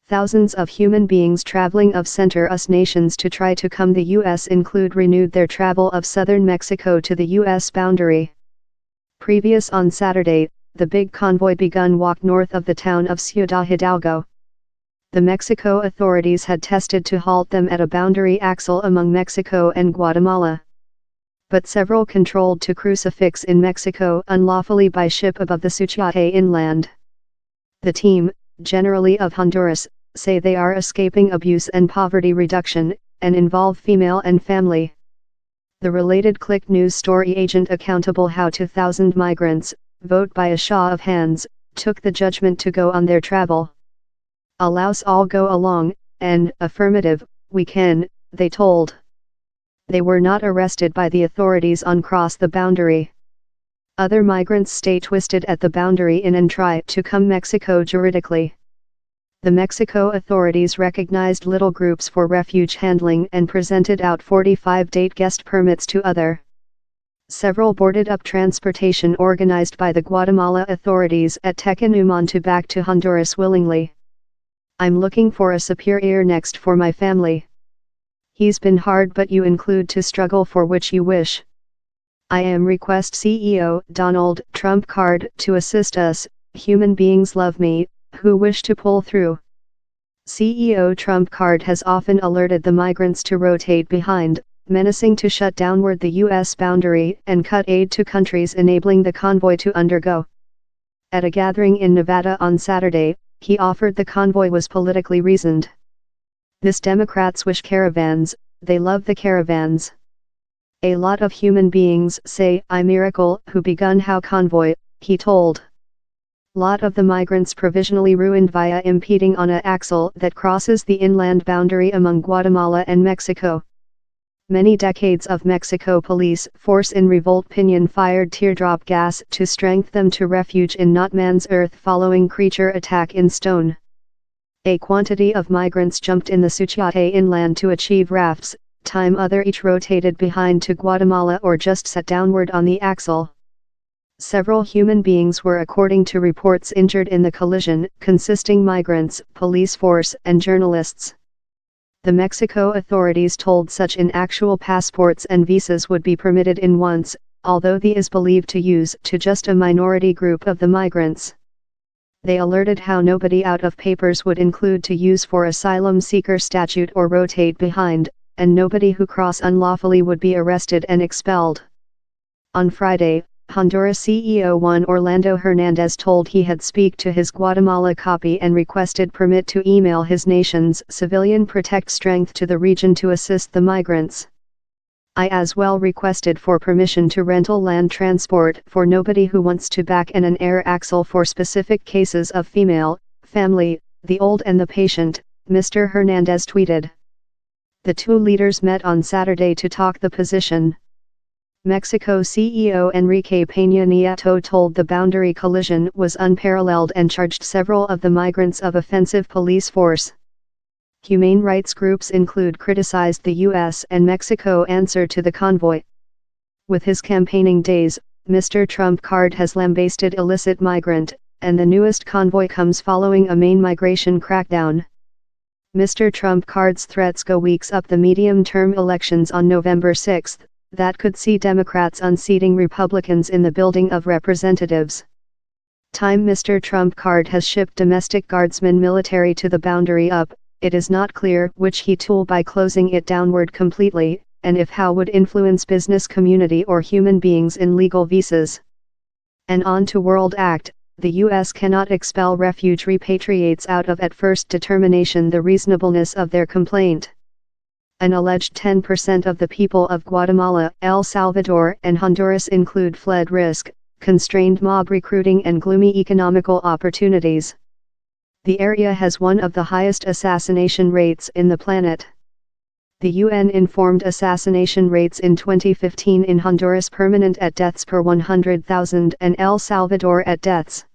Thousands of human beings traveling of center-us nations to try to come the U.S. include renewed their travel of southern Mexico to the U.S. boundary. Previous on Saturday, the big convoy begun walk north of the town of Ciudad Hidalgo. The Mexico authorities had tested to halt them at a boundary axle among Mexico and Guatemala. But several controlled to crucifix in Mexico unlawfully by ship above the Suchiate inland. The team, generally of Honduras, say they are escaping abuse and poverty reduction, and involve female and family. The related Click news story agent accountable how 2,000 migrants, vote by a show of hands, took the judgment to go on their travel. Allows all go along, and, affirmative, we can, they told. They were not arrested by the authorities on cross the boundary. Other migrants stay twisted at the boundary in and try to come Mexico juridically. The Mexico authorities recognized little groups for refuge handling and presented out 45 date guest permits to other. Several boarded up transportation organized by the Guatemala authorities at Tecanuman to back to Honduras willingly. I'm looking for a superior next for my family. He's been hard but you include to struggle for which you wish. I am request CEO Donald Trump card to assist us, human beings love me, who wish to pull through. CEO Trump card has often alerted the migrants to rotate behind, menacing to shut downward the U.S. boundary and cut aid to countries enabling the convoy to undergo. At a gathering in Nevada on Saturday, he offered the convoy was politically reasoned. This Democrats wish caravans, they love the caravans. A lot of human beings say, I miracle, who begun how convoy, he told. Lot of the migrants provisionally ruined via impeding on a axle that crosses the inland boundary among Guatemala and Mexico. Many decades of Mexico police force in revolt pinion-fired teardrop gas to strengthen them to refuge in not man's earth following creature attack in stone. A quantity of migrants jumped in the Suchiate inland to achieve rafts, time other each rotated behind to Guatemala or just set downward on the axle. Several human beings were according to reports injured in the collision, consisting migrants, police force and journalists. The Mexico authorities told such in actual passports and visas would be permitted in once, although the is believed to use to just a minority group of the migrants. They alerted how nobody out of papers would include to use for asylum seeker statute or rotate behind, and nobody who cross unlawfully would be arrested and expelled. On Friday, Honduras CEO Juan Orlando Hernandez told he had speak to his Guatemala copy and requested permit to email his nation's civilian protect strength to the region to assist the migrants. I as well requested for permission to rental land transport for nobody who wants to back in an air axle for specific cases of female, family, the old and the patient, Mr. Hernandez tweeted. The two leaders met on Saturday to talk the position. Mexico CEO Enrique Peña Nieto told the boundary collision was unparalleled and charged several of the migrants of offensive police force. Humane rights groups include criticized the U.S. and Mexico answer to the convoy. With his campaigning days, Mr. Trump card has lambasted illicit migrant, and the newest convoy comes following a main migration crackdown. Mr. Trump card's threats go weeks up the medium-term elections on November 6. That could see Democrats unseating Republicans in the building of representatives. Time Mr. Trump card has shipped domestic guardsmen military to the boundary up, it is not clear which he tool by closing it downward completely, and if how would influence business community or human beings in legal visas. And on to World Act, the U.S. cannot expel refuge repatriates out of at first determination the reasonableness of their complaint. An alleged 10% of the people of Guatemala, El Salvador and Honduras include fled risk, constrained mob recruiting and gloomy economical opportunities. The area has one of the highest assassination rates in the planet. The UN informed assassination rates in 2015 in Honduras permanent at deaths per 100,000 and El Salvador at deaths